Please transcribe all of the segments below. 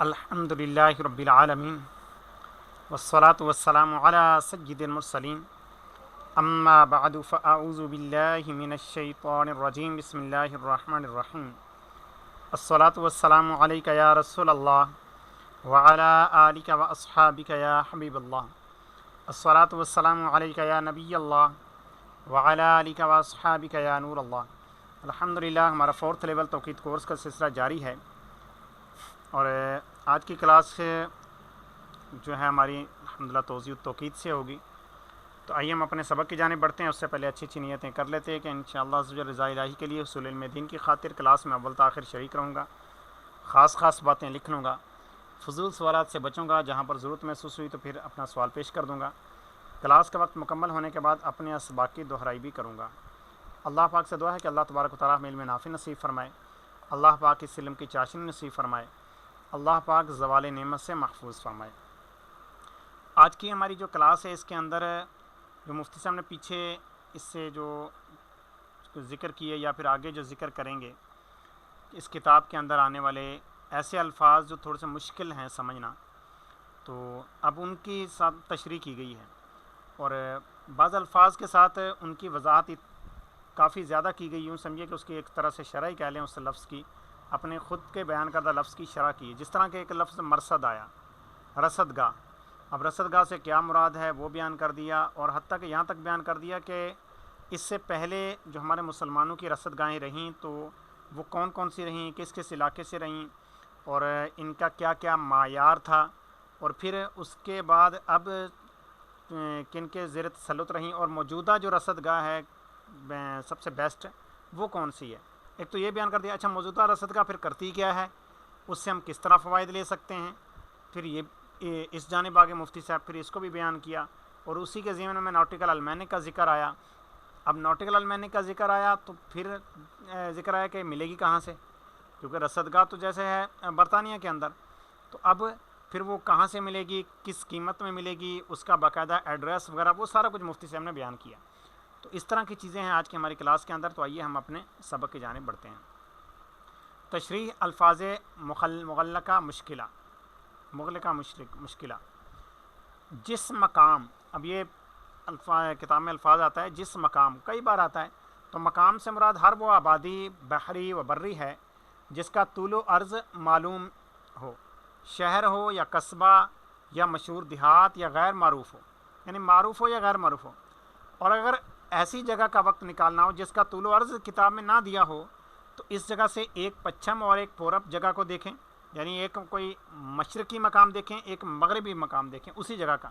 الحمدللہ رب العالمین والصلاة والسلام علی سید المرسلین اما بعد فاعوذ باللہ من الشیطان الرجیم بسم اللہ الرحمن الرحیم الصلاة والسلام علیک یا رسول اللہ وعلی آلک و اصحابک یا حبیب اللہ الصلاة والسلام علیک یا نبی اللہ وعلی آلک و اصحابک یا نور اللہ۔ الحمدللہ ہمارا 4th لیول توقید کورس کا سلسلہ جاری ہے، اور آج کی کلاس جو ہے ہماری الحمدللہ توضیح التوقید سے ہوگی۔ تو آئیے ہم اپنے سبق کی جانب بڑھتے ہیں۔ اس سے پہلے اچھی نیتیں کر لیتے ہیں کہ انشاءاللہ رضا الہی کے لیے حصول علم دین کی خاطر کلاس میں اول تاخر شریک رہوں گا، خاص باتیں لکھ لوں گا، فضول سوالات سے بچوں گا، جہاں پر ضرورت محسوس ہوئی تو پھر اپنا سوال پیش کر دوں گا۔ کلاس کا وقت مکمل ہونے کے بعد اپنے اسباق کی دہرائی بھی کروں گا۔ اللہ پاک سے دعا ہے کہ اللہ تبارک و تعالیٰ ہمیں علم نافع نصیب فرمائے، اللہ پاک اس علم کی چاشنی نصیب فرمائے، اللہ پاک زوال نعمت سے محفوظ فرمائے۔ آج کی ہماری جو کلاس ہے، اس کے اندر جو مفتی صاحب نے پیچھے اس سے جو ذکر کیے یا پھر آگے جو ذکر کریں گے، اس کتاب کے اندر آنے والے ایسے الفاظ جو تھوڑے سے مشکل ہیں سمجھنا، تو اب ان کی ساتھ تشریح کی گئی ہے، اور بعض الفاظ کے ساتھ ان کی وضاحت کافی زیادہ کی گئی۔ یوں سمجھیے کہ اس کی ایک طرح سے شرح ہی کہہ لیں، اس لفظ کی اپنے خود کے بیان کردہ لفظ کی شرح کی ہے۔ جس طرح کہ ایک لفظ مرصد آیا، رصد گاہ، اب رصد گاہ سے کیا مراد ہے وہ بیان کر دیا، اور حتیٰ کہ یہاں تک بیان کر دیا کہ اس سے پہلے جو ہمارے مسلمانوں کی رصد گاہیں رہیں تو وہ کون کون سی رہیں، کس کس علاقے سے رہیں، اور ان کا کیا کیا معیار تھا، اور پھر اس کے بعد اب کن کے زیر تسلط رہیں، اور موجودہ جو رصد گاہ ہے سب سے بیسٹ وہ کون سی ہے۔ ایک تو یہ بیان کر دیا، اچھا موجودہ رصد گاہ پھر کرتی کیا ہے، اس سے ہم کس طرح فوائد لے سکتے ہیں، پھر یہ اس جانب آگے مفتی صاحب پھر اس کو بھی بیان کیا، اور اسی کے ضمن میں ناٹیکل المینک کا ذکر آیا۔ اب ناٹیکل المینک کا ذکر آیا تو پھر ذکر آیا کہ ملے گی کہاں سے، کیونکہ رصد گاہ تو جیسے ہے برطانیہ کے اندر، تو اب پھر وہ کہاں سے ملے گی، کس قیمت میں ملے گی، اس کا باقاعدہ ایڈریس وغیرہ وہ سارا کچھ مفتی صاحب نے بیان کیا۔ تو اس طرح کی چیزیں ہیں آج کی ہماری کلاس کے اندر۔ تو آئیے ہم اپنے سبق کی جانب بڑھتے ہیں۔ تشریح الفاظ مغلقہ مشکلہ۔ جس مقام، اب یہ کتاب میں الفاظ آتا ہے جس مقام، کئی بار آتا ہے، تو مقام سے مراد ہر وہ آبادی بحری و بری ہے جس کا طول و عرض معلوم ہو، شہر ہو یا قصبہ یا مشہور دیہات یا غیر معروف ہو، یعنی معروف ہو یا غیر معروف ہو۔ اور اگر ایسی جگہ کا وقت نکالنا ہو جس کا طول و عرض کتاب میں نہ دیا ہو، تو اس جگہ سے ایک پچھم اور ایک پورب جگہ کو دیکھیں، یعنی ایک کوئی مشرقی مقام دیکھیں، ایک مغربی مقام دیکھیں اسی جگہ کا،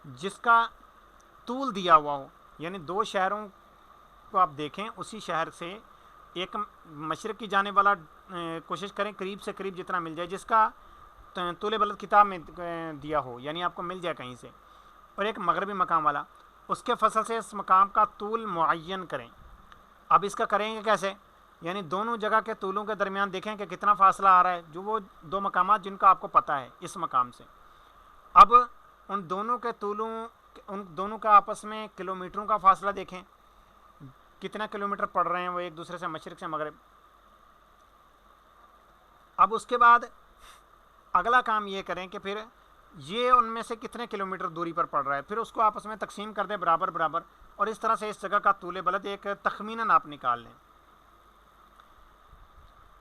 جس کا طول دیا ہوا ہو، یعنی دو شہروں کو آپ دیکھیں، اسی شہر سے ایک مشرق کی جانب والا کوشش کریں قریب سے قریب جتنا مل جائے، جس کا طول بلد کتاب میں دیا ہو، یعنی آپ کو مل جائے کہیں سے، اور ایک مغربی مقام والا، اس کے فصل سے اس مقام کا طول معین کریں۔ اب اس کا کریں گے کیسے، یعنی دونوں جگہ کے طولوں کے درمیان دیکھیں کہ کتنا فاصلہ آ رہا ہے، جو وہ دو مقامات جن کا آپ کو پتہ ہے اس مقام سے، اب ان دونوں کے طولوں، ان دونوں کا آپس میں کلومیٹروں کا فاصلہ دیکھیں، کتنا کلومیٹر پڑ رہے ہیں وہ ایک دوسرے سے، مشرق سے مغرب۔ اب اس کے بعد اگلا کام یہ کریں کہ پھر یہ ان میں سے کتنے کلومیٹر دوری پر پڑ رہا ہے، پھر اس کو آپس میں تقسیم کر دیں برابر، اور اس طرح سے اس جگہ کا طول بلد ایک تخمیناً آپ نکال لیں،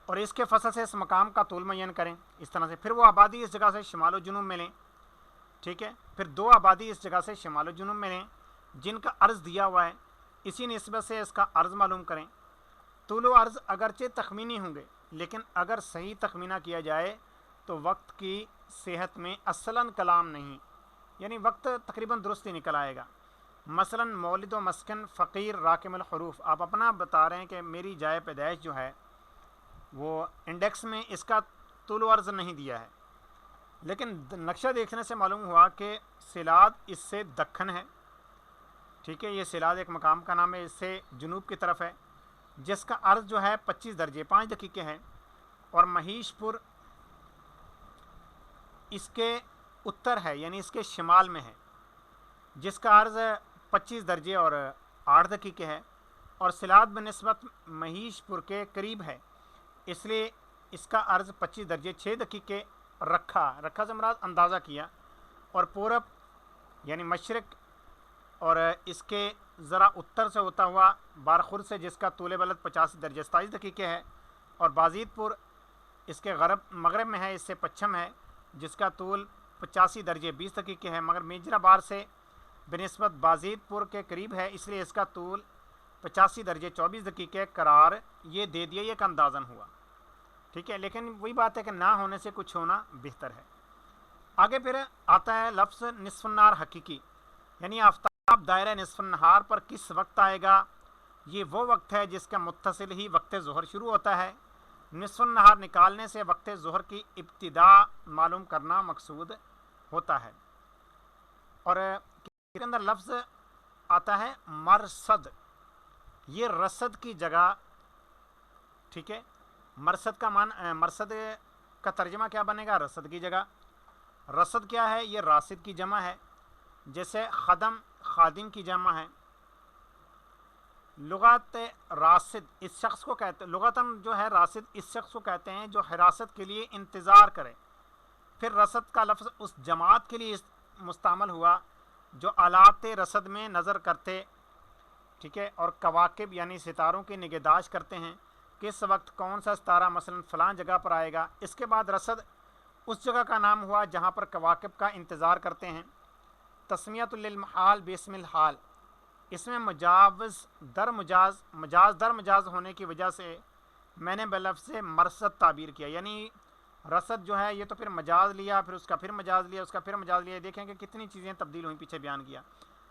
اور اس کے فصل سے اس مقام کا طول معین کریں اس طرح سے۔ پھر وہ آبادی اس جگہ سے شمال و جنوب میں لیں، ٹھیک ہے، پھر دو آبادی اس جگہ سے شمال و جنوب میں لیں جن کا عرض دیا ہوا ہے، اسی نسبت سے اس کا عرض معلوم کریں۔ طول و عرض اگرچہ تخمینی ہوں گے، لیکن اگر صحیح تخمینہ کیا جائے تو وقت کی صحت میں اصلاً کلام نہیں، یعنی وقت تقریباً درست ہی نکل آئے گا۔ مثلاً مولد و مسکن فقیر راکم الحروف، آپ اپنا بتا رہے ہیں کہ میری جائے پیدائش جو ہے وہ انڈیکس میں اس کا طول و عرض نہیں دیا ہے، لیکن نقشہ دیکھنے سے معلوم ہوا کہ سیلاد اس سے دکن ہے، ٹھیک ہے، یہ سیلاد ایک مقام کا نام ہے، اس سے جنوب کی طرف ہے، جس کا عرض جو ہے 25 درجے 5 دقیقے ہے، اور مہیش پور اس کے اتر ہے، یعنی اس کے شمال میں ہے، جس کا عرض 25 درجے اور 8 دقیقے ہے، اور سیلاد بنسبت مہیش پور کے قریب ہے، اس لیے اس کا عرض 25 درجے 6 دقیقے رکھا سے مراد اندازہ کیا، اور پورب یعنی مشرق اور اس کے ذرا اتر سے ہوتا ہوا بارخور سے جس کا طول بلد 85 درجہ 27 دقیقے ہے، اور بازید پور اس کے مغرب میں ہے، اس سے پچھم ہے جس کا طول 85 درجے 20 دقیقے ہے، مگر میجرا بار سے بنسبت بازید پور کے قریب ہے، اس لیے اس کا طول 85 درجے 24 دقیقے قرار یہ دے دیا، یہ کا اندازن ہوا، ٹھیک ہے۔ لیکن وہی بات ہے کہ نہ ہونے سے کچھ ہونا بہتر ہے۔ آگے پھر آتا ہے لفظ نصف النہار حقیقی، یعنی آفتاب دائرہ نصف النہار پر کس وقت آئے گا؟ یہ وہ وقت ہے جس کا متصل ہی وقت ظہر شروع ہوتا ہے۔ نصف النہار نکالنے سے وقت ظہر کی ابتدا معلوم کرنا مقصود ہوتا ہے۔ اور کے اندر لفظ آتا ہے مرصد، یہ رصد کی جگہ، ٹھیک ہے۔ مرصد کا ترجمہ کیا بنے گا؟ رصد کی جگہ۔ رصد کیا ہے؟ یہ راصد کی جمع ہے، جیسے خدم خادم کی جمع ہے۔ لغت راصد اس شخص کو کہتے ہیں، لغتاً جو ہے راصد اس شخص کو کہتے ہیں جو حراست کے لیے انتظار کرے۔ پھر رصد کا لفظ اس جماعت کے لیے مستعمل ہوا جو آلات رصد میں نظر کرتے، ٹھیک ہے، اور کواکب یعنی ستاروں کی نگہداشت کرتے ہیں، کس وقت کون سا ستارہ مثلا فلاں جگہ پر آئے گا۔ اس کے بعد رصد اس جگہ کا نام ہوا جہاں پر کواکب کا انتظار کرتے ہیں۔ تسمیۃ للمحال باسم الحال، اس میں مجاز در مجاز ہونے کی وجہ سے میں نے بلفظ مرصد تعبیر کیا، یعنی رصد جو ہے یہ تو پھر مجاز لیا، پھر اس کا پھر مجاز لیا، اس کا پھر مجاز لیا، دیکھیں کہ کتنی چیزیں تبدیل ہوئیں، پیچھے بیان کیا۔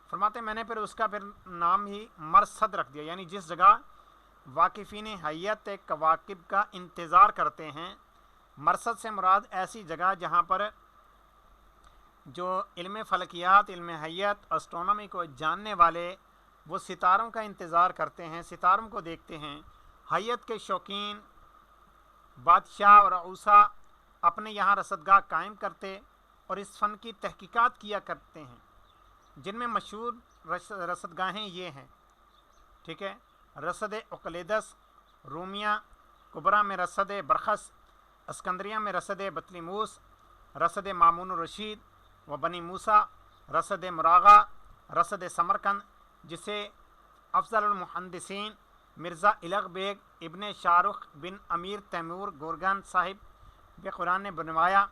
فرماتے ہیں میں نے پھر اس کا پھر نام ہی مرصد رکھ دیا، یعنی جس جگہ واقفین حیت کواکب کا انتظار کرتے ہیں۔ مرصد سے مراد ایسی جگہ جہاں پر جو علم فلکیات، علم حیت، اسٹرونومی کو جاننے والے وہ ستاروں کا انتظار کرتے ہیں، ستاروں کو دیکھتے ہیں۔ حیت کے شوقین بادشاہ اور عوسا اپنے یہاں رصدگاہ قائم کرتے اور اس فن کی تحقیقات کیا کرتے ہیں، جن میں مشہور رصدگاہیں یہ ہیں، ٹھیک ہے۔ رصد اقلیدس، رومیہ کبرا میں رصد برخس، اسکندریہ میں رصد بطلیموس، رصد مامون الرشید و بنی موسیٰ، رصد مراغہ، رصد سمرقند جسے افضل المحدثین مرزا الغ بیگ ابن شارخ بن امیر تیمور گورگان صاحب قرآن نے بنوایا،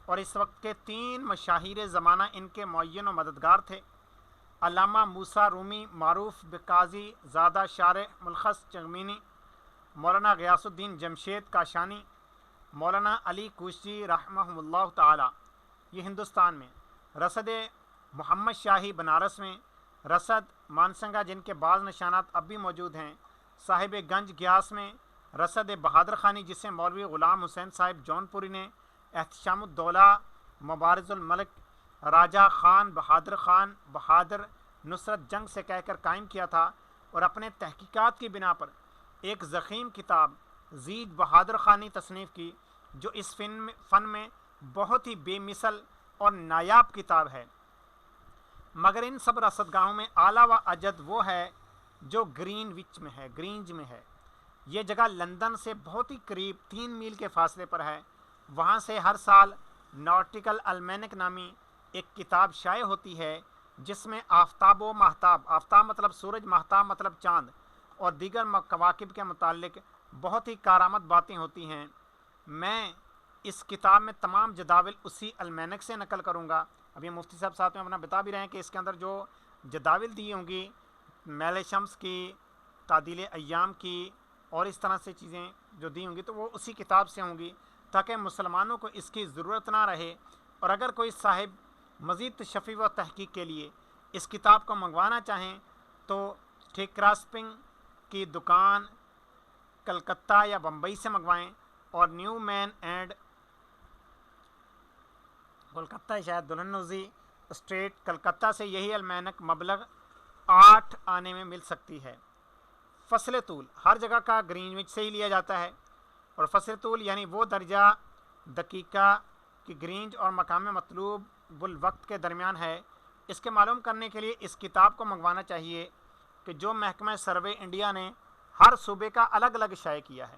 اور اس وقت کے 3 مشاہیر زمانہ ان کے معین و مددگار تھے۔ علامہ موسیٰ رومی معروف بقاضی زادہ شارع ملخص چغمینی، مولانا غیاث الدین جمشید کاشانی، مولانا علی کوشی رحمہ اللہ تعالی، یہ ہندوستان میں۔ رصد محمد شاہی بنارس میں، رصد مانسنگا جن کے بعض نشانات اب بھی موجود ہیں، صاحب گنج گیاس میں، رصد بہادر خانی جسے مولوی غلام حسین صاحب جون پوری نے احتشام الدولہ مبارز الملک راجہ خان بہادر نصرت جنگ سے کہہ کر قائم کیا تھا، اور اپنے تحقیقات کی بنا پر ایک ضخیم کتاب زید بہادر خانی تصنیف کی، جو اس فن میں بہت ہی بے مثل اور نایاب کتاب ہے۔ مگر ان سب رصدگاہوں میں اعلیٰ و اجد وہ ہے جو گرینج میں ہے۔ یہ جگہ لندن سے بہت ہی قریب 3 میل کے فاصلے پر ہے۔ وہاں سے ہر سال نارٹیکل المینک نامی ایک کتاب شائع ہوتی ہے جس میں آفتاب و ماہتاب، آفتاب مطلب سورج، ماہتاب مطلب چاند، اور دیگر کواکب کے متعلق بہت ہی کارآمد باتیں ہوتی ہیں۔ میں اس کتاب میں تمام جداول اسی المینک سے نقل کروں گا۔ ابھی مفتی صاحب ساتھ میں اپنا بتا بھی رہے ہیں کہ اس کے اندر جو جداول دی ہوں گی میل شمس کی، تعدیل ایام کی، اور اس طرح سے چیزیں جو دی ہوں گی تو وہ اسی کتاب سے ہوں گی، تاکہ مسلمانوں کو اس کی ضرورت نہ رہے۔ اور اگر کوئی صاحب مزید تشفی و تحقیق کے لیے اس کتاب کو منگوانا چاہیں تو ٹھیک کراسپنگ کی دکان کلکتہ یا بمبئی سے منگوائیں، اور نیو مین اینڈ کولکتہ شاید دلہنوزی اسٹریٹ کلکتہ سے یہی المینک مبلغ 8 آنے میں مل سکتی ہے۔ فصل طول ہر جگہ کا گرینوچ سے ہی لیا جاتا ہے، اور فصل طول یعنی وہ درجہ دقیقہ کی گرینج اور مقام مطلوب الوقت کے درمیان ہے۔ اس کے معلوم کرنے کے لیے اس کتاب کو منگوانا چاہیے کہ جو محکمہ سروے انڈیا نے ہر صوبے کا الگ الگ شائع کیا ہے۔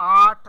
8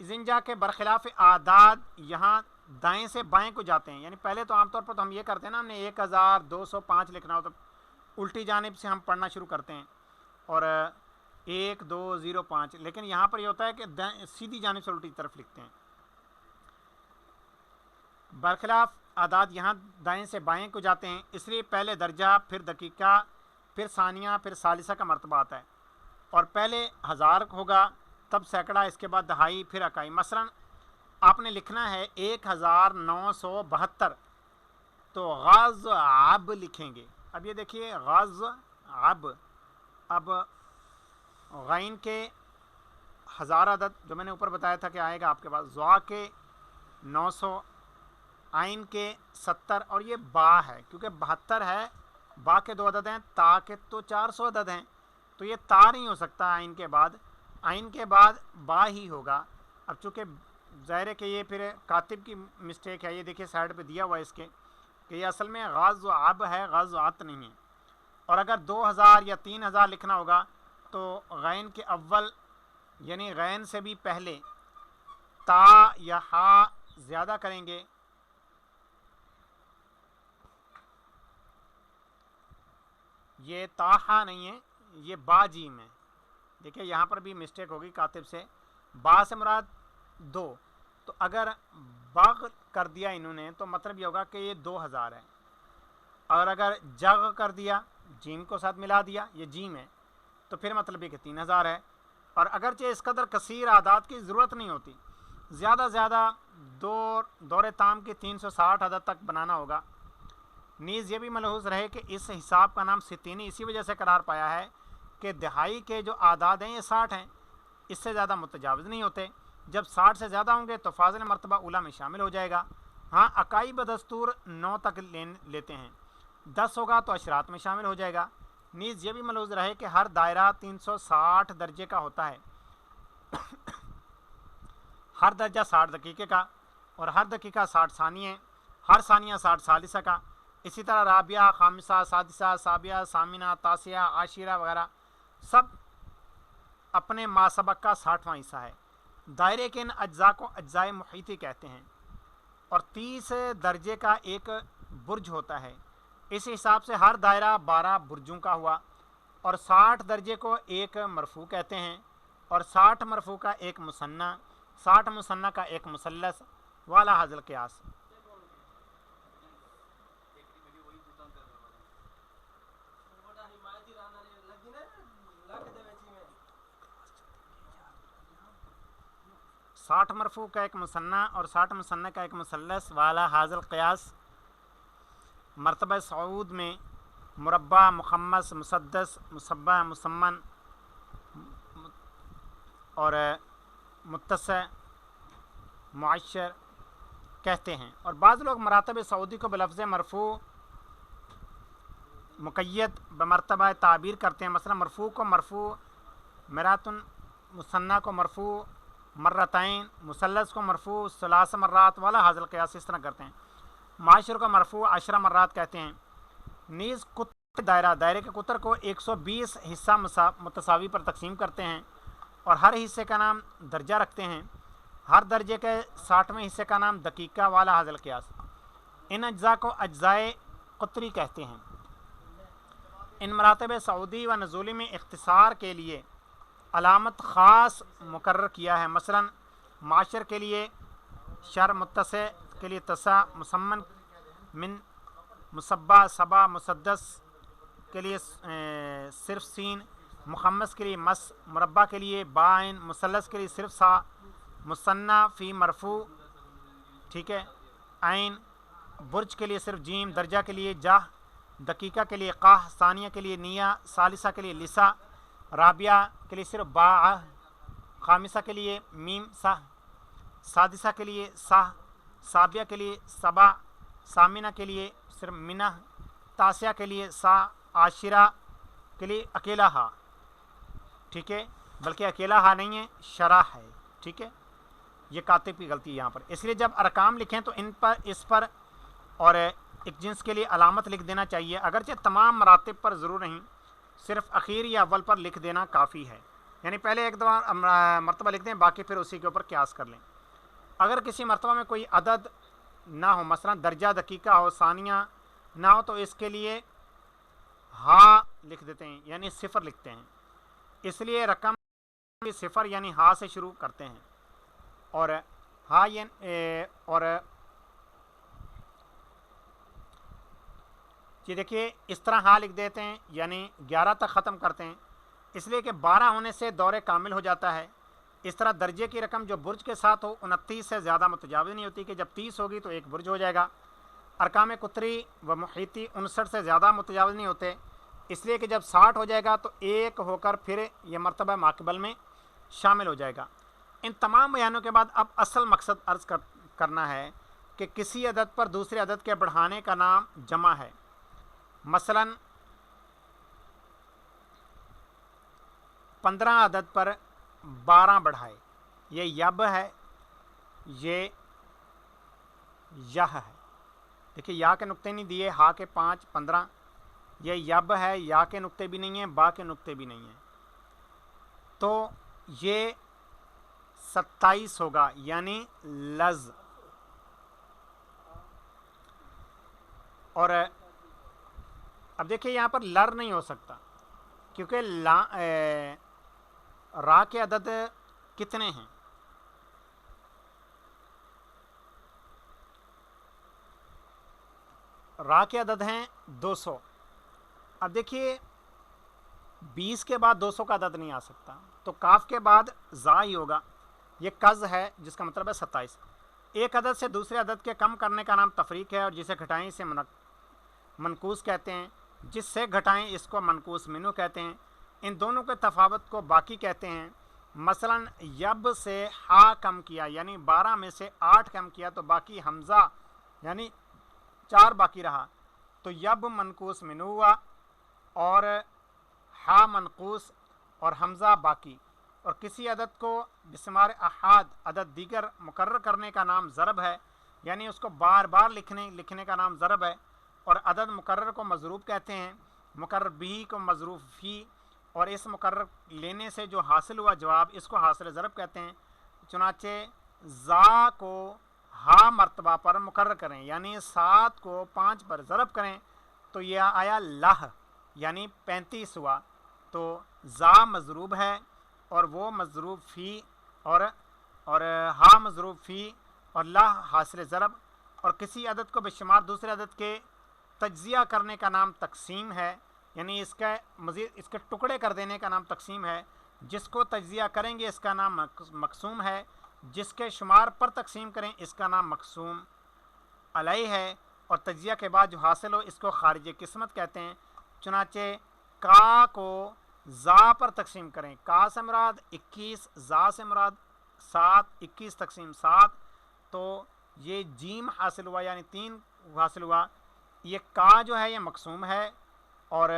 زنجا کے برخلاف اعداد یہاں دائیں سے بائیں کو جاتے ہیں. یعنی پہلے تو عام طور پر تو ہم یہ کرتے ہیں نا، ہم نے 1205 لکھنا ہو تو الٹی جانب سے ہم پڑھنا شروع کرتے ہیں اور 1205، لیکن یہاں پر یہ ہوتا ہے کہ سیدھی جانب سے الٹی طرف لکھتے ہیں. برخلاف اعداد یہاں دائیں سے بائیں کو جاتے ہیں، اس لیے پہلے درجہ، پھر دقیقہ، پھر ثانیہ، پھر ثالثہ کا مرتبہ آتا ہے. اور پہلے ہزار ہوگا، تب سینکڑا، اس کے بعد دہائی، پھر اکائی. مثلا آپ نے لکھنا ہے 1972 تو غاز عب لکھیں گے. اب یہ دیکھیے غاز عب، اب غین کے 1000 عدد جو میں نے اوپر بتایا تھا کہ آئے گا آپ کے پاس، زوا کے 900، عین کے 70، اور یہ با ہے کیونکہ 72 ہے، با کے 2 عدد ہیں، تا کے تو 400 عدد ہیں، تو یہ تا نہیں ہو سکتا عین کے بعد، عین کے بعد با ہی ہوگا. اب چونکہ ظاہر ہے کہ یہ پھر کاتب کی مسٹیک ہے، یہ دیکھیے سائڈ پہ دیا ہوا ہے اس کے کہ یہ اصل میں غاز و عب ہے، غاز و عط نہیں ہے. اور اگر 2000 یا 3000 لکھنا ہوگا تو غین کے اول یعنی غین سے بھی پہلے تا یا ہا زیادہ کریں گے. یہ تا ہا نہیں ہے، یہ با جیم ہے. دیکھیں یہاں پر بھی مسٹیک ہوگی کاتب سے. با سے مراد 2، تو اگر باغ کر دیا انہوں نے تو مطلب یہ ہوگا کہ یہ 2000 ہے. اور اگر جگ کر دیا، جیم کو ساتھ ملا دیا، یہ جیم ہے، تو پھر مطلب یہ کہ 3000 ہے. اور اگرچہ اس قدر کثیر اعداد کی ضرورت نہیں ہوتی، زیادہ زیادہ دور تام کی 360 عدد تک بنانا ہوگا. نیز یہ بھی ملحوظ رہے کہ اس حساب کا نام ستینی اسی وجہ سے قرار پایا ہے کہ دہائی کے جو اعداد ہیں یہ 60 ہیں، اس سے زیادہ متجاوز نہیں ہوتے. جب 60 سے زیادہ ہوں گے تو فاضل مرتبہ اولا میں شامل ہو جائے گا. ہاں اکائی بدستور 9 تک لیتے ہیں، 10 ہوگا تو اشرات میں شامل ہو جائے گا. نیز یہ بھی ملحوظ رہے کہ ہر دائرہ 360 درجے کا ہوتا ہے، ہر درجہ 60 دقیقے کا، اور ہر دقیقہ 60 ثانیے، ہر ثانیہ 60 ثالثہ کا. اسی طرح رابعہ، خامسہ، سادسہ، سابعہ، ثامنہ، تاسعہ، عاشرہ وغیرہ سب اپنے ما سبق کا 60واں حصہ ہے. دائرے کے ان اجزاء کو اجزائے محیطی کہتے ہیں. اور 30 درجے کا ایک برج ہوتا ہے. اس حساب سے ہر دائرہ 12 برجوں کا ہوا. اور 60 درجے کو ایک مرفوع کہتے ہیں، اور 60 مرفوع کا ایک مثنیٰ، 60 مثنیٰ کا ایک مثلث، والا حاصل قیاس. ساٹھ مرفوع کا ایک مثنیٰ اور 60 مثنیٰ کا ایک مثلث، والا حاصل قیاس. مرتبہ صعود میں مربع، مخمس، مسدس، مصبع، مسمن اور متسع، معشر کہتے ہیں. اور بعض لوگ مراتب صعودی کو بلفظ مرفوع مقید بمرتبہ تعبیر کرتے ہیں. مثلا مرفوع کو مرفوع مراتن، مثنیٰ کو مرفوع مرتین، مثلث کو مرفوع ثلاث مرات، والا حاصل قیاس اس طرح کرتے ہیں. معاشر کو مرفوع 10 مرات کہتے ہیں. نیز قطر دائرے کے قطر کو 120 حصہ متساوی پر تقسیم کرتے ہیں اور ہر حصے کا نام درجہ رکھتے ہیں. ہر درجے کے 60ویں حصے کا نام دقیقہ، والا حاصل قیاس. ان اجزاء کو اجزائے قطری کہتے ہیں. ان مراتب صعودی و نزولی میں اختصار کے لیے علامت خاص مقرر کیا ہے. مثلا معاشر کے لیے شر، متسع کے لیے تسع، مسمن من، مصبع، سبع، مسدس کے لیے صرف سین، مخمس کے لیے مس، مربع کے لیے بائن، مثلث کے لیے صرف سا، مثنیٰ فی مرفوع، ٹھیک ہے، عین، برج کے لیے صرف جیم، درجہ کے لیے جاہ، دقیقہ کے لیے قاہ، ثانیہ کے لیے نیا، ثالثہ کے لیے لسا، رابعہ کے لیے صرف با، خامسہ کے لیے میم سا، سادسہ کے لیے سا، سابعہ کے لیے سبا، ثامنہ کے لیے صرف منہ، تاسعہ کے لیے سا، عاشرہ کے لیے اکیلا ہا، ٹھیک ہے، بلکہ اکیلا ہا نہیں ہے، شرح ہے، ٹھیک ہے. یہ کاتب کی غلطی یہاں پر. اس لیے جب ارقام لکھیں تو اس پر اور ایک جنس کے لیے علامت لکھ دینا چاہیے، اگرچہ تمام مراتب پر ضرور نہیں، صرف اخیر یا اول پر لکھ دینا کافی ہے. یعنی پہلے ایک دفعہ مرتبہ لکھ دیں، باقی پھر اسی کے اوپر قیاس کر لیں۔ اگر کسی مرتبہ میں کوئی عدد نہ ہو، مثلا درجہ دقیقہ ہو، ثانیہ نہ ہو، تو اس کے لیے ہا لکھ دیتے ہیں، یعنی صفر لکھتے ہیں۔ اس لیے رقم صفر یعنی ہا سے شروع کرتے ہیں، اور ہا اور یہ دیکھیے اس طرح ہا لکھ دیتے ہیں، یعنی 11 تک ختم کرتے ہیں، اس لیے کہ 12 ہونے سے دور کامل ہو جاتا ہے۔ اس طرح درجے کی رقم جو برج کے ساتھ ہو 29 سے زیادہ متجاوز نہیں ہوتی، کہ جب 30 ہوگی تو ایک برج ہو جائے گا۔ ارقام قطری و محیطی 59 سے زیادہ متجاوز نہیں ہوتے، اس لیے کہ جب 60 ہو جائے گا تو ایک ہو کر پھر یہ مرتبہ ماقبل میں شامل ہو جائے گا۔ ان تمام بیانوں کے بعد اب اصل مقصد عرض کرنا ہے کہ کسی عدد پر دوسرے عدد کے بڑھانے کا نام جمع ہے۔ مثلا 15 عدد پر 12 بڑھائے، یہ یب ہے، یہ یہ ہے۔ دیکھیے یا کے نقطے نہیں دیے، ہا کے 5 15، یہ یب ہے، یا کے نقطے بھی نہیں ہیں، با کے نقطے بھی نہیں ہیں، تو یہ 27 ہوگا، یعنی لز۔ اور اب دیکھیے یہاں پر لر نہیں ہو سکتا، کیونکہ را کے عدد کتنے ہیں؟ را کے عدد ہیں 200۔ اب دیکھیے 20 کے بعد 200 کا عدد نہیں آ سکتا، تو کاف کے بعد زا ہی ہوگا، یہ کز ہے جس کا مطلب ہے 27۔ ایک عدد سے دوسرے عدد کے کم کرنے کا نام تفریق ہے، اور جسے گھٹائیں اسے منقوص کہتے ہیں، جس سے گھٹائیں اس کو منقوص منو کہتے ہیں۔ ان دونوں کے تفاوت کو باقی کہتے ہیں۔ مثلا یب سے ہا کم کیا، یعنی 12 میں سے 8 کم کیا، تو باقی حمزہ یعنی 4 باقی رہا، تو یب منقوص منو ہوا، اور ہا منقوص اور حمزہ باقی۔ اور کسی عدد کو بشمار احاد عدد دیگر مقرر کرنے کا نام ضرب ہے، یعنی اس کو بار بار لکھنے کا نام ضرب ہے۔ اور عدد مقرر کو مضروب کہتے ہیں، مقرر بھی کو مضروب فی، اور اس مقرر لینے سے جو حاصل ہوا جواب، اس کو حاصل ضرب کہتے ہیں۔ چنانچہ زا کو ہا مرتبہ پر مقرر کریں، یعنی 7 کو 5 پر ضرب کریں، تو یہ آیا لہ، یعنی 35 ہوا۔ تو زا مضروب ہے، اور وہ مضروب فی، اور ہا مضروب فی، اور لہ حاصل ضرب۔ اور کسی عدد کو بشمار دوسرے عدد کے تجزیہ کرنے کا نام تقسیم ہے، یعنی اس کے ٹکڑے کر دینے کا نام تقسیم ہے۔ جس کو تجزیہ کریں گے اس کا نام مقسوم ہے، جس کے شمار پر تقسیم کریں اس کا نام مقسوم علیہ ہے، اور تجزیہ کے بعد جو حاصل ہو اس کو خارج قسمت کہتے ہیں۔ چنانچہ کا کو زا پر تقسیم کریں، کا سے مراد 21، زا سے مراد 7، 21 تقسیم 7، تو یہ جیم حاصل ہوا، یعنی 3 حاصل ہوا۔ یہ کا جو ہے یہ مقسوم ہے، اور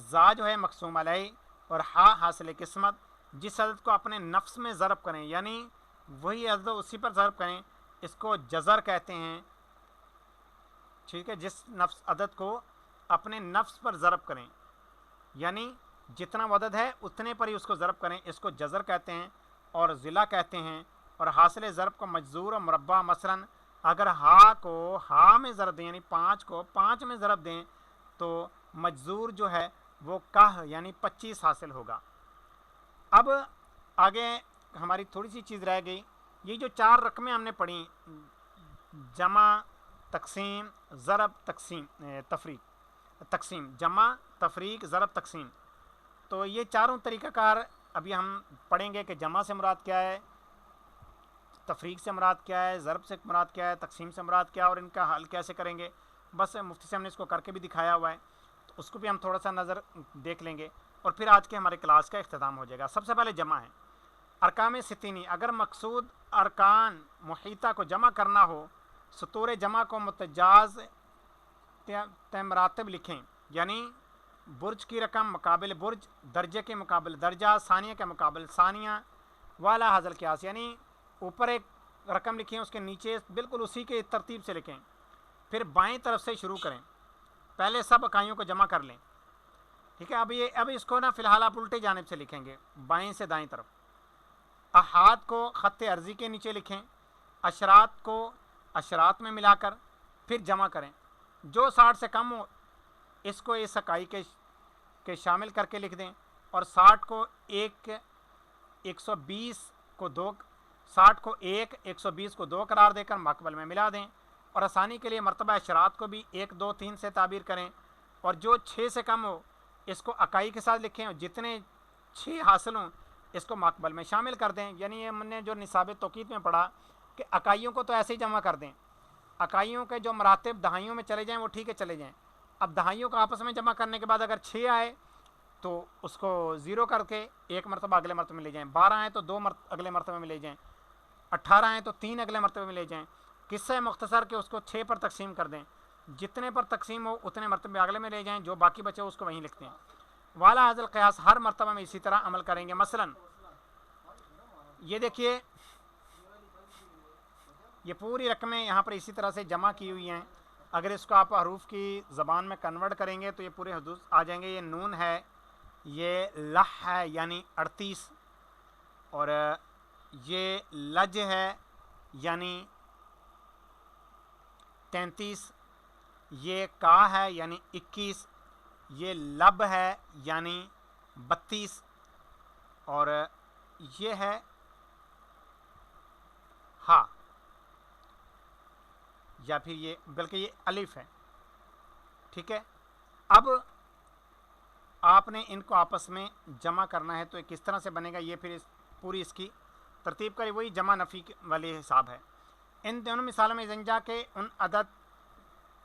زا جو ہے مقسوم علیہ، اور ہا حاصل قسمت۔ جس عدد کو اپنے نفس میں ضرب کریں، یعنی وہی عدد اسی پر ضرب کریں، اس کو جزر کہتے ہیں، ٹھیک ہے۔ جس عدد کو اپنے نفس پر ضرب کریں، یعنی جتنا عدد ہے اتنے پر ہی اس کو ضرب کریں، اس کو جزر کہتے ہیں اور ضلع کہتے ہیں۔ اور حاصل ضرب کو مجزور اور مربع، مثلا اگر ہا کو ہا میں ضرب دیں، یعنی 5 کو 5 میں ضرب دیں، تو مجزور جو ہے وہ کہ یعنی 25 حاصل ہوگا۔ اب آگے ہماری تھوڑی سی چیز رہ گئی، یہ جو 4 رقمیں ہم نے پڑھی، جمع، تقسیم، ضرب، تفریق، تقسیم، جمع، تفریق، ضرب، تقسیم، تو یہ چاروں طریقہ کار ابھی ہم پڑھیں گے کہ جمع سے مراد کیا ہے، تفریق سے مراد کیا ہے، ضرب سے مراد کیا ہے، تقسیم سے مراد کیا ہے، اور ان کا حل کیسے کریں گے۔ بس مفتی صاحب نے اس کو کر کے بھی دکھایا ہوا ہے، تو اس کو بھی ہم تھوڑا سا نظر دیکھ لیں گے، اور پھر آج کے ہمارے کلاس کا اختتام ہو جائے گا۔ سب سے پہلے جمع ہے، ارکان ستینی۔ اگر مقصود ارکان محیطہ کو جمع کرنا ہو، سطور جمع کو متجاز مراتب لکھیں، یعنی برج کی رقم مقابل برج، درجے کے مقابل درجہ، ثانیہ کے مقابل ثانیہ، والا حاصل قیاس، یعنی اوپر ایک رقم لکھیں، اس کے نیچے بالکل اسی کے ترتیب سے لکھیں، پھر بائیں طرف سے شروع کریں، پہلے سب اکائیوں کو جمع کر لیں، ٹھیک ہے. اب اس کو نا فی الحال آپ الٹے جانب سے لکھیں گے, بائیں سے دائیں طرف. احاد کو خط عرضی کے نیچے لکھیں, اشرات کو اشرات میں ملا کر پھر جمع کریں. جو 60 سے کم ہو اس کو اس اکائی کے شامل کر کے لکھ دیں, اور 60 کو 120 کو 2, 60 کو 120 کو 2 قرار دے کر مقبل میں ملا دیں. اور آسانی کے لیے مرتبہ اشرات کو بھی 1 2 3 سے تعبیر کریں, اور جو 6 سے کم ہو اس کو اکائی کے ساتھ لکھیں, اور جتنے 6 حاصل ہوں اس کو مقبل میں شامل کر دیں. یعنی ہم نے جو نصاب توقید میں پڑھا کہ اکائیوں کو تو ایسے ہی جمع کر دیں, اکائیوں کے جو مراتب دہائیوں میں چلے جائیں وہ ٹھیک ہے چلے جائیں. اب دہائیوں کو آپس میں جمع کرنے کے بعد اگر 6 آئے تو اس کو 0 کر کے ایک مرتبہ اگلے مرتبہ میں لے جائیں, 12 آئیں تو 2 اگلے مرتبہ میں لے جائیں, 18 آئیں تو 3 اگلے مرتبہ میں لے جائیں. قصہ مختصر کے اس کو 6 پر تقسیم کر دیں, جتنے پر تقسیم ہو اتنے مرتبے اگلے میں لے جائیں, جو باقی بچے اس کو وہیں لکھتے ہیں. والا حاضل قیاس ہر مرتبہ میں اسی طرح عمل کریں گے. مثلا یہ دیکھیے یہ پوری رقمیں یہاں پر اسی طرح سے جمع کی ہوئی ہیں. اگر اس کو آپ حروف کی زبان میں کنورٹ کریں گے تو یہ پورے حدود آ جائیں گے. یہ نون ہے, یہ لح ہے یعنی 38, اور یہ لج ہے یعنی 33, یہ کا ہے یعنی 21, یہ لب ہے یعنی 32, اور یہ ہے ہا, یا پھر یہ بلکہ یہ الف ہے. ٹھیک ہے. اب آپ نے ان کو آپس میں جمع کرنا ہے تو یہ کس طرح سے بنے گا, یہ پھر پوری اس کی ترتیب کری, وہی جمع نفی والے حساب ہے. ان دونوں مثالوں میں زنجا کے ان عدد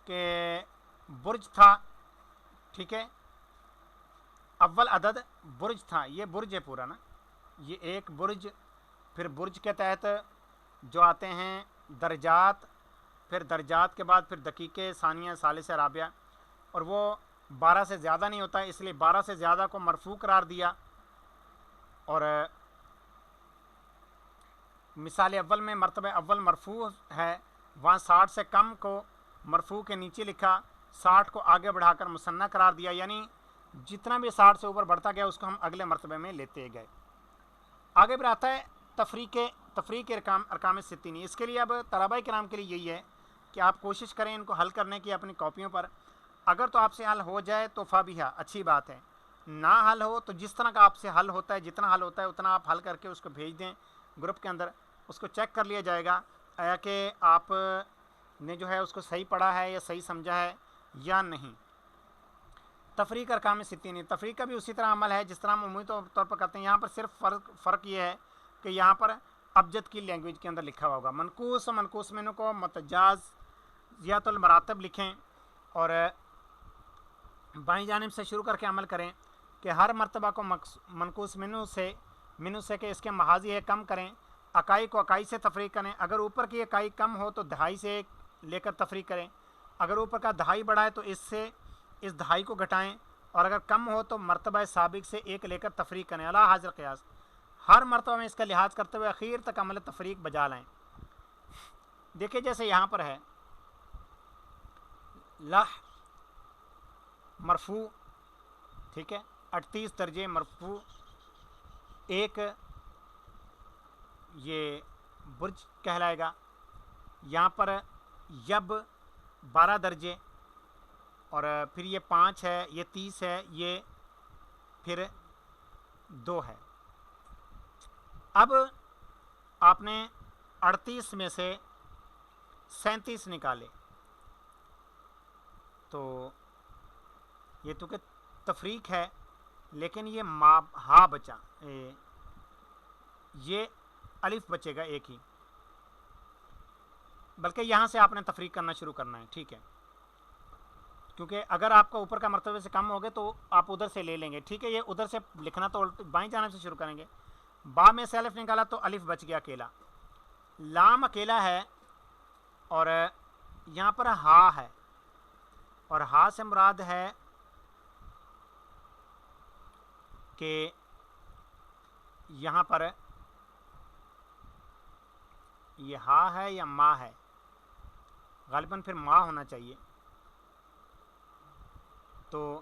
کے برج تھا. ٹھیک ہے, اول عدد برج تھا, یہ برج ہے پورا نا, یہ ایک برج. پھر برج کے تحت جو آتے ہیں درجات, پھر درجات کے بعد پھر دقیقے, ثانیہ, ثالثہ, رابعہ, اور وہ 12 سے زیادہ نہیں ہوتا, اس لیے 12 سے زیادہ کو مرفوع قرار دیا. اور مثال اول میں مرتبہ اول مرفوع ہے, وہاں 60 سے کم کو مرفوع کے نیچے لکھا, 60 کو آگے بڑھا کر مثنی قرار دیا, یعنی جتنا بھی 60 سے اوپر بڑھتا گیا اس کو ہم اگلے مرتبے میں لیتے گئے. آگے پھر آتا ہے تفریق ارکام ستینی. اس کے لیے اب طلباء کرام کے لیے یہی ہے کہ آپ کوشش کریں ان کو حل کرنے کی اپنی کاپیوں پر. اگر تو آپ سے حل ہو جائے تو فابیہا, اچھی بات ہے. نہ حل ہو تو جس طرح کا آپ سے حل ہوتا ہے, جتنا حل ہوتا ہے اتنا آپ حل کر کے اس کو بھیج دیں گروپ کے اندر. اس کو چیک کر لیا جائے گا کہ آپ نے جو ہے اس کو صحیح پڑھا ہے یا صحیح سمجھا ہے یا نہیں. تفریق ارکام ستینی, تفریق کا بھی اسی طرح عمل ہے جس طرح ہم عمومی طور پر کرتے ہیں. یہاں پر صرف فرق یہ ہے کہ یہاں پر ابجد کی لینگویج کے اندر لکھا ہوا ہوگا. منقوص و منقوص منو کو متجازیات المراتب لکھیں, اور بائیں جانب سے شروع کر کے عمل کریں کہ ہر مرتبہ کو منقوص منو سے کہ اس کے محاذی ہے کم کریں. اکائی کو اکائی سے تفریق کریں. اگر اوپر کی اکائی کم ہو تو دہائی سے لے کر تفریق کریں. اگر اوپر کا دہائی بڑھا ہے تو اس دہائی کو گھٹائیں, اور اگر کم ہو تو مرتبہ سابق سے 1 لے کر تفریق کریں. علی حاضر قیاس ہر مرتبہ میں اس کا لحاظ کرتے ہوئے اخیر تک عمل تفریق بجا لائیں. دیکھیں جیسے یہاں پر ہے لح مرفوع, ٹھیک ہے, 38 درجے مرفوع, ایک یہ برج کہلائے گا. یہاں پر یب 12 درجے, اور پھر یہ 5 ہے, یہ 30 ہے, یہ پھر 2 ہے. اب آپ نے 38 میں سے 37 نکالے تو یہ تو کہ تفریق ہے, لیکن یہ ہا بچا, یہ الف بچے گا ایک ہی, بلکہ یہاں سے آپ نے تفریق کرنا شروع کرنا ہے. ٹھیک ہے, کیونکہ اگر آپ کا اوپر کا مرتبے سے کم ہوگے تو آپ ادھر سے لے لیں گے. ٹھیک ہے, یہ ادھر سے لکھنا تو بائیں جانب سے شروع کریں گے. با میں سے الف نکالا تو الف بچ گیا اکیلا, لام اکیلا ہے, اور یہاں پر ہا ہے, اور ہا سے مراد ہے کہ یہاں پر یہ ہا ہے یا ما ہے, غالباً پھر ما ہونا چاہیے. تو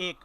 1।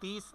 30,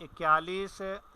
41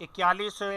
41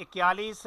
41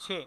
6,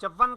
54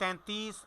33,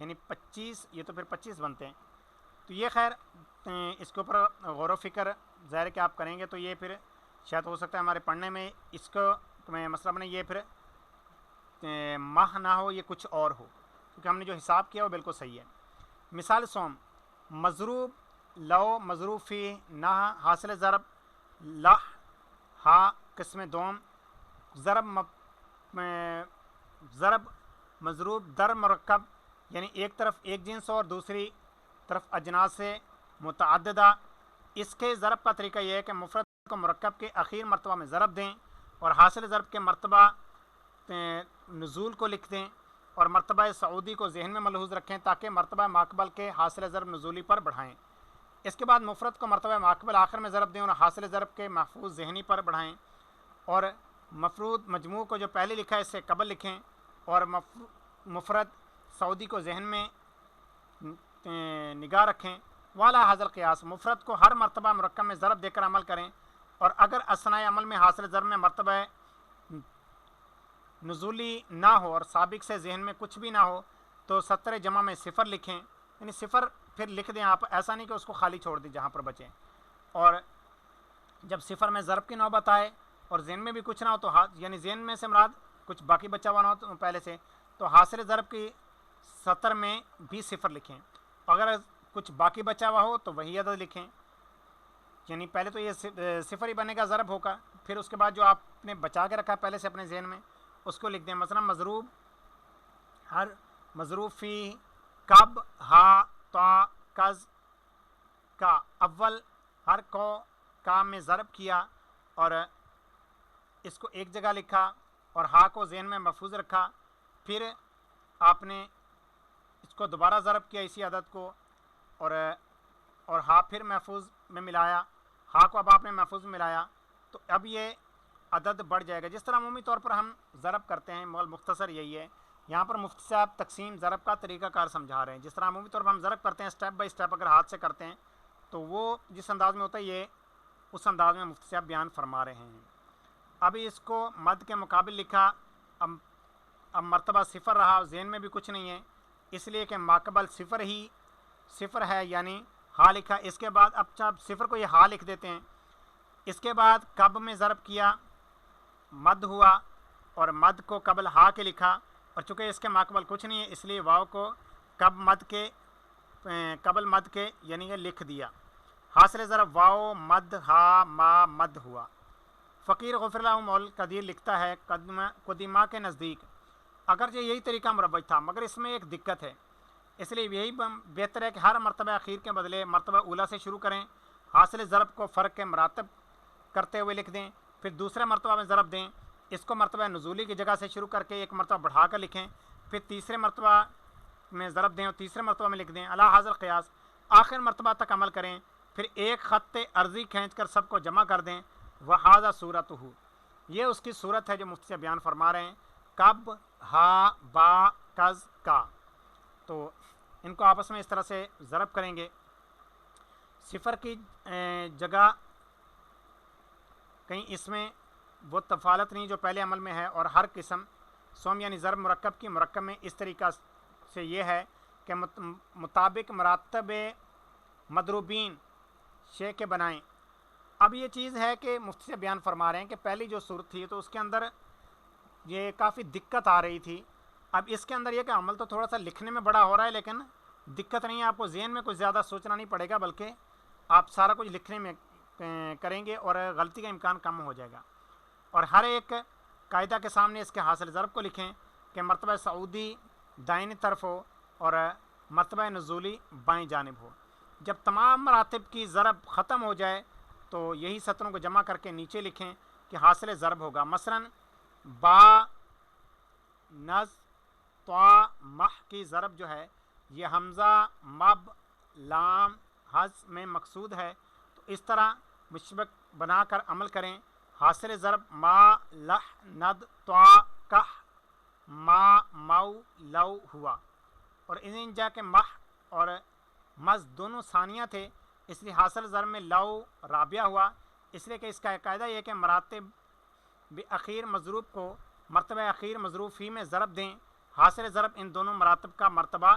یعنی 25، یہ تو پھر 25 بنتے ہیں. تو یہ خیر اس کے اوپر غور و فکر ظاہر کہ آپ کریں گے تو یہ پھر شاید ہو سکتا ہے ہمارے پڑھنے میں اس کو مسئلہ بنے یہ پھر ماہ نہ ہو، یہ کچھ اور ہو، کیونکہ ہم نے جو حساب کیا وہ بالکل صحیح ہے. مثال سوم مضروب لو مضروب فی نہ حاصل ضرب لح ہا قسم دوم ضرب مضروب در مرکب، یعنی ایک طرف ایک جنس اور دوسری طرف اجناس سے متعددہ. اس کے ضرب کا طریقہ یہ ہے کہ مفرد کو مرکب کے اخیر مرتبہ میں ضرب دیں اور حاصل ضرب کے مرتبہ نزول کو لکھ دیں اور مرتبہ سعودی کو ذہن میں ملحوظ رکھیں تاکہ مرتبہ ماقبل کے حاصل ضرب نزولی پر بڑھائیں. اس کے بعد مفرد کو مرتبہ ماقبل آخر میں ضرب دیں اور حاصل ضرب کے محفوظ ذہنی پر بڑھائیں اور مفرود مجموع کو جو پہلے لکھا ہے اس سے قبل لکھیں اور مفرد سعودی کو ذہن میں نگاہ رکھیں. والا حاضر قیاس مفرد کو ہر مرتبہ مرکب میں ضرب دے کر عمل کریں اور اگر اثناء عمل میں حاصل ضرب میں مرتبہ نزولی نہ ہو اور سابق سے ذہن میں کچھ بھی نہ ہو تو 70 جمع میں صفر لکھیں، یعنی صفر پھر لکھ دیں آپ، ایسا نہیں کہ اس کو خالی چھوڑ دیں جہاں پر بچیں. اور جب صفر میں ضرب کی نوبت آئے اور ذہن میں بھی کچھ نہ ہو تو یعنی ذہن میں سے مراد کچھ باقی بچا ہوا نہ ہو تو پہلے سے، تو حاصل ضرب کی 70 میں بھی صفر لکھیں. اگر کچھ باقی بچا ہوا ہو تو وہی عدد لکھیں، یعنی پہلے تو یہ صفر ہی بنے گا ضرب ہوگا، پھر اس کے بعد جو آپ نے بچا کے رکھا پہلے سے اپنے ذہن میں اس کو لکھ دیں. مثلا مضروب ہر مضروب فی کب ہا تا کز کا اول ہر کو کا میں ضرب کیا اور اس کو ایک جگہ لکھا اور ہا کو ذہن میں محفوظ رکھا، پھر آپ نے اس کو دوبارہ ضرب کیا اسی عدد کو اور ہا پھر محفوظ میں ملایا، ہا کو اب آپ نے محفوظ میں ملایا تو اب یہ عدد بڑھ جائے گا. جس طرح عمومی طور پر ہم ضرب کرتے ہیں، مختصر یہی ہے. یہاں پر مفتی صاحب تقسیم ضرب کا طریقہ کار سمجھا رہے ہیں. جس طرح عمومی طور پر ہم ضرب کرتے ہیں اسٹیپ بائی اسٹیپ اگر ہاتھ سے کرتے ہیں تو وہ جس انداز میں ہوتا ہے یہ اس انداز میں مفتی صاحب بیان فرما رہے ہیں. ابھی اس کو مد کے مقابل لکھا، اب مرتبہ صفر رہا، ذہن میں بھی کچھ نہیں ہے اس لیے کہ ماقبل صفر ہے یعنی ہا لکھا. اس کے بعد اب جب صفر کو یہ ہا لکھ دیتے ہیں، اس کے بعد کب میں ضرب کیا مد ہوا اور مد کو قبل ہا کے لکھا اور چونکہ اس کے ماقبل کچھ نہیں ہے اس لیے واو کو قبل مد کے یعنی کہ لکھ دیا. حاصل ضرب واو مد ہا ما مد ہوا. فقیر غفر اللہ مول قدیر لکھتا ہے قدیمہ کے نزدیک اگرچہ یہی طریقہ مربج تھا مگر اس میں ایک دقت ہے، اس لیے یہی بہتر ہے کہ ہر مرتبہ اخیر کے بدلے مرتبہ اولا سے شروع کریں. حاصل ضرب کو فرق کے مراتب کرتے ہوئے لکھ دیں، پھر دوسرے مرتبہ میں ضرب دیں، اس کو مرتبہ نزولی کی جگہ سے شروع کر کے ایک مرتبہ بڑھا کر لکھیں، پھر تیسرے مرتبہ میں ضرب دیں اور تیسرے مرتبہ میں لکھ دیں. اعلیٰ حاضر قیاس آخر مرتبہ تک عمل کریں، پھر ایک خط عرضی کھینچ کر سب کو جمع کر دیں. وہذا صورت ہو، یہ اس کی صورت ہے جو مفتی سے بیان فرما رہے ہیں. کب ہا با کز کا، تو ان کو آپس میں اس طرح سے ضرب کریں گے. صفر کی جگہ کہیں اس میں وہ تفالت نہیں جو پہلے عمل میں ہے. اور ہر قسم سوم یعنی ضرب مرکب کی مرکب میں اس طریقہ سے یہ ہے کہ مطابق مراتب مضروبین شے کے بنائیں. اب یہ چیز ہے کہ مفتی سے بیان فرما رہے ہیں کہ پہلی جو صورت تھی تو اس کے اندر یہ کافی دقت آ رہی تھی. اب اس کے اندر یہ کہ عمل تو تھوڑا سا لکھنے میں بڑا ہو رہا ہے لیکن دقت نہیں ہے، آپ کو ذہن میں کچھ زیادہ سوچنا نہیں پڑے گا بلکہ آپ سارا کچھ لکھنے میں کریں گے اور غلطی کا امکان کم ہو جائے گا. اور ہر ایک قاعدہ کے سامنے اس کے حاصل ضرب کو لکھیں کہ مرتبہ سعودی دائنی طرف ہو اور مرتبہ نزولی بائیں جانب ہو. جب تمام مراتب کی ضرب ختم ہو جائے تو یہی سطروں کو جمع کر کے نیچے لکھیں کہ حاصل ضرب ہوگا. مثلا با نز طا مح کی ضرب جو ہے یہ حمزہ مب لام حز میں مقصود ہے، تو اس طرح مشبک بنا کر عمل کریں. حاصل ضرب ما لح ند طا کح ما مو لو ہوا. اور ان جا کے مح اور مز دونوں ثانیہ تھے اس لیے حاصل ضرب میں لو رابعہ ہوا. اس لیے کہ اس کا قاعدہ یہ کہ مراتب اخیر مضروب کو مرتبہ اخیر مضروب فی میں ضرب دیں. حاصل ضرب ان دونوں مراتب کا مرتبہ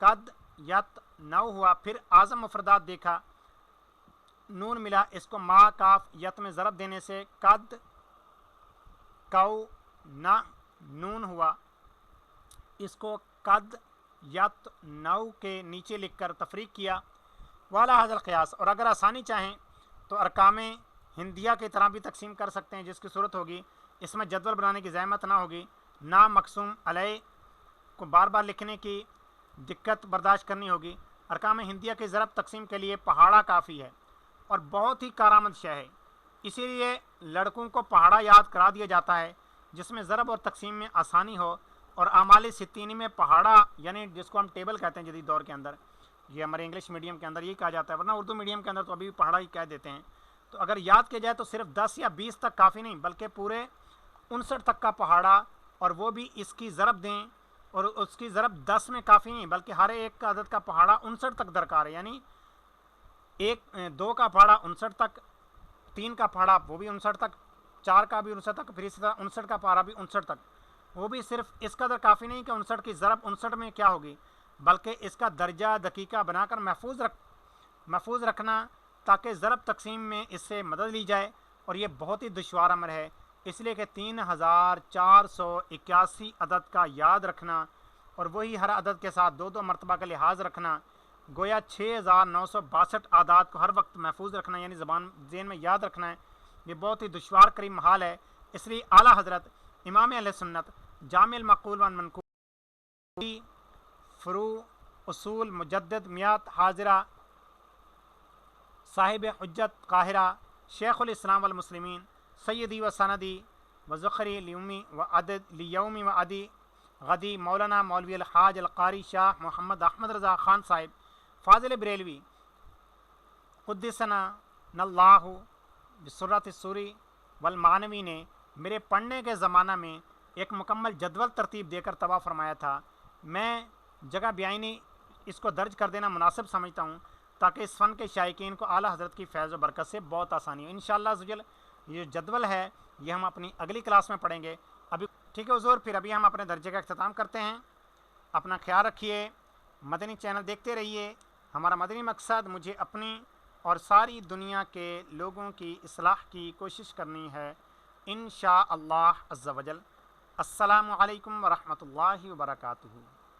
قد یت نو ہوا، پھر اعظم مفردات دیکھا، نون ملا، اس کو ما کاف یت میں ضرب دینے سے قد کو نہ نون ہوا، اس کو قد یت نو کے نیچے لکھ کر تفریق کیا، والا حاضر قیاس۔ اور اگر آسانی چاہیں تو ارقام ہندیہ کی طرح بھی تقسیم کر سکتے ہیں، جس کی صورت ہوگی اس میں جدول بنانے کی زحمت نہ ہوگی، نہ مقسوم علیہ کو بار بار لکھنے کی دقت برداشت کرنی ہوگی۔ ارقام ہندیہ کی ضرب تقسیم کے لیے پہاڑا کافی ہے اور بہت ہی کارآمد شے ہے، اسی لیے لڑکوں کو پہاڑا یاد کرا دیا جاتا ہے جس میں ضرب اور تقسیم میں آسانی ہو۔ اور اعمال ستینی میں پہاڑا یعنی جس کو ہم ٹیبل کہتے ہیں جدید دور کے اندر، یہ ہمارے انگلش میڈیم کے اندر یہی کہا جاتا ہے، ورنہ اردو میڈیم کے اندر تو ابھی بھی پہاڑا ہی کہہ دیتے ہیں۔ تو اگر یاد کیا جائے تو صرف 10 یا 20 تک کافی نہیں، بلکہ پورے 59 تک کا پہاڑا، اور وہ بھی اس کی ضرب دیں، اور اس کی ضرب 10 میں کافی نہیں بلکہ ہر ایک کا عدد کا پہاڑا 59 تک درکار ہے، یعنی 2 کا پہاڑا 59 تک، 3 کا پہاڑا وہ بھی 59 تک، 4 کا بھی 59 تک، پھر اسی طرح 59 کا پہاڑا بھی 59 تک۔ وہ بھی صرف اس قدر کافی نہیں کہ 59 کی ضرب 59 میں کیا ہوگی، بلکہ اس کا درجہ دقیقہ بنا کر محفوظ رکھنا تاکہ ضرب تقسیم میں اس سے مدد لی جائے، اور یہ بہت ہی دشوار امر ہے، اس لیے کہ 3481 عدد کا یاد رکھنا اور وہی ہر عدد کے ساتھ 2 مرتبہ کا لحاظ رکھنا، گویا 6962 اعداد کو ہر وقت محفوظ رکھنا، یعنی زبان ذہن میں یاد رکھنا ہے، یہ بہت ہی دشوار قریب محال ہے۔ اس لیے اعلیٰ حضرت امام اہل سنت جامع المعقول والمنقول، فروع، اصول، مجدد، میات حاضرہ، صاحب حجت قاہرہ، شیخ الاسلام والمسلمین، سیدی و سندی و ذخری لیومی و عدی غدی، مولانا مولوی الحاج القاری شاہ محمد احمد رضا خان صاحب فاضل بریلوی قدسنا اللہ بسرۃ السوری والمعنوی نے میرے پڑھنے کے زمانہ میں ایک مکمل جدول ترتیب دے کر طبع فرمایا تھا۔ میں جگہ بیانی اس کو درج کر دینا مناسب سمجھتا ہوں تاکہ اس فن کے شائقین کو اعلیٰ حضرت کی فیض و برکت سے بہت آسانی ہو۔ انشاءاللہ عزوجل یہ جدول ہے یہ ہم اپنی اگلی کلاس میں پڑھیں گے۔ ابھی ٹھیک ہے حضور، پھر ابھی ہم اپنے درجے کا اختتام کرتے ہیں۔ اپنا خیال رکھیے، مدنی چینل دیکھتے رہیے۔ ہمارا مدنی مقصد مجھے اپنی اور ساری دنیا کے لوگوں کی اصلاح کی کوشش کرنی ہے انشاءاللہ عز و جل۔ السلام علیکم ورحمۃ اللہ وبرکاتہ۔